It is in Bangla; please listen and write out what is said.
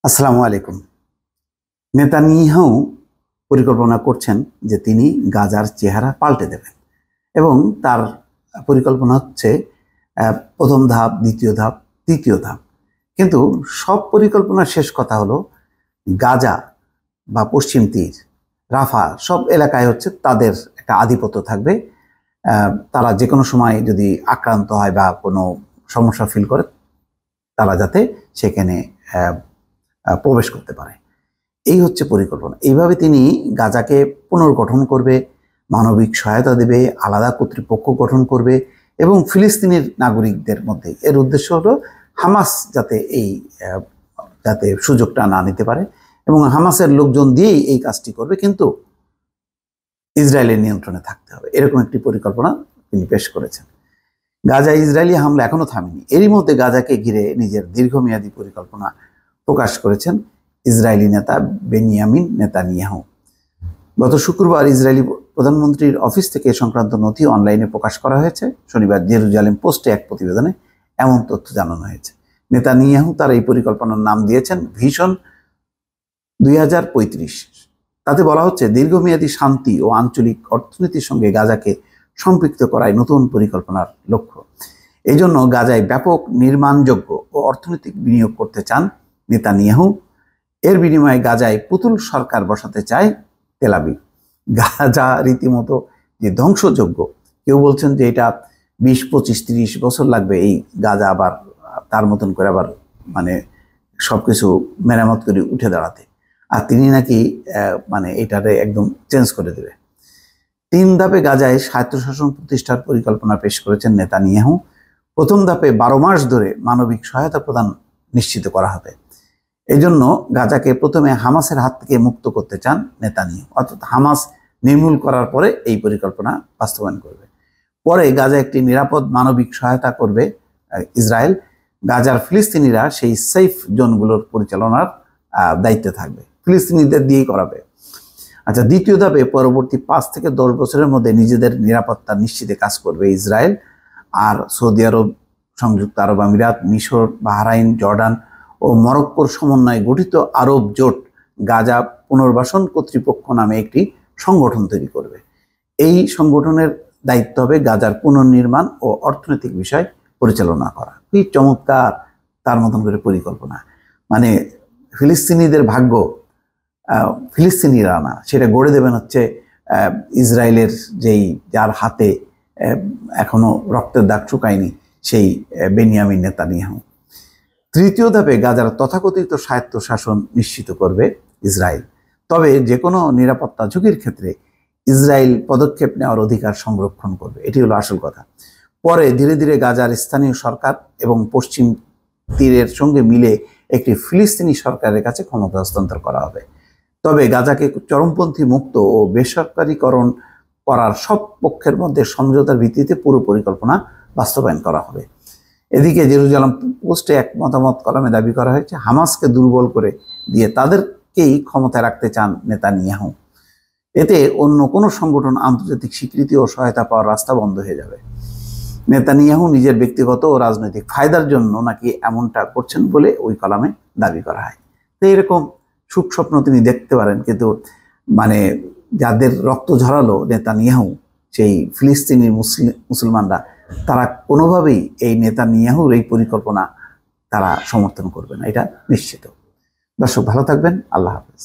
আসসালামু আলাইকুম। নেতানিয়াহু পরিকল্পনা করছেন যে তিনি গাজার চেহারা পাল্টে দেবেন এবং তার পরিকল্পনা হচ্ছে প্রথম ধাপ, দ্বিতীয় ধাপ, তৃতীয় ধাপ। কিন্তু সব পরিকল্পনার শেষ কথা হলো গাজা বা পশ্চিম তীর, রাফা সব এলাকায় হচ্ছে তাদের একটা আধিপত্য থাকবে। তারা যে কোনো সময় যদি আক্রান্ত হয় বা কোনো সমস্যা ফিল করে তারা যাতে সেখানে প্রবেশ করতে পারে। এই হচ্ছে পরিকল্পনা। এইভাবে তিনি গাজাকে পুনর্গঠন করবে, মানবিক সহায়তা দেবে, আলাদা কর্তৃপক্ষ গঠন করবে এবং ফিলিস্তিনের নাগরিকদের মধ্যে এর উদ্দেশ্য হলো হামাস যাতে সুযোগটা না নিতে পারে এবং হামাসের লোকজন দিয়েই এই কাজটি করবে, কিন্তু ইসরায়েলের নিয়ন্ত্রণে থাকতে হবে। এরকম একটি পরিকল্পনা তিনি পেশ করেছেন। গাজায় ইসরায়েলি হামলা এখনো থামেনি। এরই মধ্যে গাজাকে ঘিরে নিজের দীর্ঘমেয়াদী পরিকল্পনা প্রকাশ করেছেন ইসরায়েলি নেতা বেনিয়ামিন নেতানিয়াহু। গত শুক্রবার ইসরায়েলি প্রধানমন্ত্রীর অফিস থেকে সংক্রান্ত নথি অনলাইনে প্রকাশ করা হয়েছে। শনিবার জেরুজালেম পোস্টে এক প্রতিবেদনে এমন তথ্য জানানো হয়েছে। নেতানিয়াহু তার এই পরিকল্পনার নাম দিয়েছেন ভিশন 2035। তাতে বলা হচ্ছে দীর্ঘমেয়াদী শান্তি ও আঞ্চলিক অর্থনীতির সঙ্গে গাজাকে সম্পৃক্ত করাই নতুন পরিকল্পনার লক্ষ্য। এই জন্য গাজায় ব্যাপক নির্মাণযোগ্য ও অর্থনৈতিক বিনিয়োগ করতে চান নেতানিয়াহু। এর বিনিময়ে গাজায় পুতুল সরকার বসাতে চায় তেল আবিব। গাজা রীতিমতো যে ধ্বংসযোগ্য, কেউ বলছেন যে এটা 20, 25, 30 বছর লাগবে এই গাজা আবার তার মতন করে আবার মানে সবকিছু মেরামত করে উঠে দাঁড়াতে, আর তিনি নাকি এটারে একদম চেঞ্জ করে দেবে। 3 ধাপে গাজায় স্বায়ত্তশাসন প্রতিষ্ঠার পরিকল্পনা পেশ করেছেন নেতানিয়াহু। প্রথম ধাপে 12 মাস ধরে মানবিক সহায়তা প্রদান নিশ্চিত করা হবে। এই জন্য গাজাকে প্রথমে হামাসের হাত থেকে মুক্ত করতে চান নেতানিয়াহু, অর্থাৎ হামাস নির্মূল করার পরে এই পরিকল্পনা বাস্তবায়ন করবে। পরে গাজা একটি নিরাপদ মানবিক সহায়তা করবে ইসরায়েল। গাজার ফিলিস্তিনিরা সেই সেফ জোনগুলোর পরিচালনার দায়িত্বে থাকবে, ফিলিস্তিনিদের দিয়েই করাবে। আচ্ছা, দ্বিতীয় ধাপে পরবর্তী 5 থেকে 10 বছরের মধ্যে নিজেদের নিরাপত্তা নিশ্চিতে কাজ করবে ইসরায়েল। আর সৌদি আরব, সংযুক্ত আরব আমিরাত, মিশর, বাহরাইন, জর্ডান ও মরক্কোর সমন্বয়ে গঠিত আরব জোট গাজা পুনর্বাসন কর্তৃপক্ষ নামে একটি সংগঠন তৈরি করবে। এই সংগঠনের দায়িত্ব হবে গাজার পুনর্নির্মাণ ও অর্থনৈতিক বিষয় পরিচালনা করা। কি চমৎকার তার মতন করে পরিকল্পনা! মানে ফিলিস্তিনিদের ভাগ্য ফিলিস্তিনিরা না, সেটা গড়ে দেবেন হচ্ছে ইসরায়েলের যার হাতে এখনো রক্তের দাগ শুকায়নি, সেই বেনিয়ামিন নেতানিয়াহু। তৃতীয় ধাপে গাজার তথাকথিত স্বায়ত্তশাসন নিশ্চিত করবে ইসরায়েল। তবে যে কোনো নিরাপত্তা ঝুঁকির ক্ষেত্রে ইসরায়েল পদক্ষেপ নেওয়ার অধিকার সংরক্ষণ করবে, এটি হলো আসল কথা। পরে ধীরে ধীরে গাজার স্থানীয় সরকার এবং পশ্চিম তীরের সঙ্গে মিলে একটি ফিলিস্তিনি সরকারের কাছে ক্ষমতা হস্তান্তর করা হবে। তবে গাজাকে চরমপন্থী মুক্ত ও বেসরকারীকরণ করার সব পক্ষের মধ্যে সমঝোতার ভিত্তিতে পুরো পরিকল্পনা বাস্তবায়ন করা হবে। এদিকে জেরুজালেম পোস্টে এক মতামত কলামে দাবি করা হয়েছে হামাসকে দুর্বল করে দিয়ে তাদেরকেই ক্ষমতায় রাখতে চান নেতানিয়াহু। এতে অন্য কোনো সংগঠন আন্তর্জাতিক স্বীকৃতি ও সহায়তা পাওয়ার রাস্তা বন্ধ হয়ে যাবে। নেতানিয়াহু নিজের ব্যক্তিগত ও রাজনৈতিক ফায়দার জন্য নাকি এমনটা করছেন বলে ওই কলামে দাবি করা হয়। তো এরকম সুখ স্বপ্ন তিনি দেখতে পারেন, কিন্তু যাদের রক্ত ঝরালো নেতানিয়াহু, সেই ফিলিস্তিনি মুসলমানরা, তারা কোনোভাবেই এই নেতানিয়াহুর এই পরিকল্পনা তারা সমর্থন করবে না, এটা নিশ্চিত। দর্শক, ভালো থাকবেন। আল্লাহ হাফেজ।